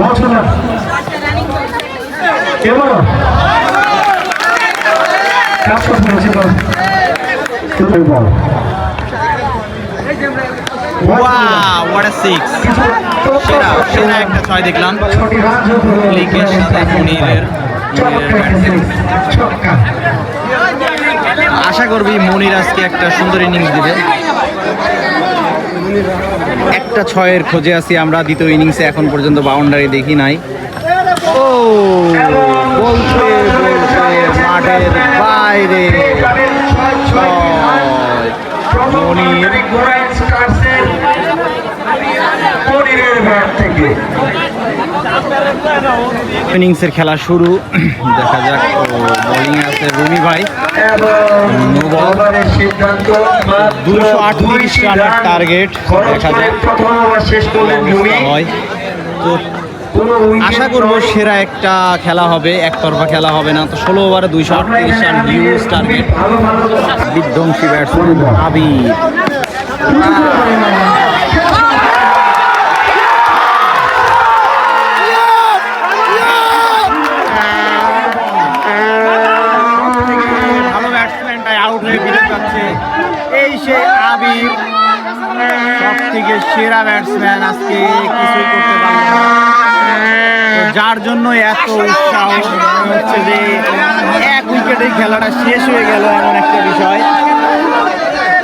Wow, what a six! সেরা একটা ছয় দেখলাম। লিগের সাথে মনিরের আশা করবি মনির আজকে একটা সুন্দর ইনিংস দিবে। একটা ছয়ের খোঁজে আছি আমরা দ্বিতীয় ইনিংসে, এখন পর্যন্ত বাউন্ডারি দেখি নাই। ও বলতে বলতে মাঠের বাইরে মনির ইনিংসের খেলা শুরু, দেখা যাক। বোলিং আছে রুমি ভাই, 238 রানের টার্গেট, দেখা যাক হয়। তো আশা করবো সেরা একটা খেলা হবে, একতরফা খেলা হবে না। তো 16 ওভারে 238 রান হিউজ টার্গেট। বিধ্বংসী ব্যাটসম্যান আবির, ভালো ব্যাটসম্যানটাই আউট হয়ে ফিরে যাচ্ছে। এই সে আবির, সব থেকে সেরা ব্যাটসম্যান, আজকে কিছুই করতে পারল না। যার জন্য এত উৎসাহ হচ্ছে যে এক উইকেটে খেলাটা শেষ হয়ে গেল, এমন একটা বিষয়।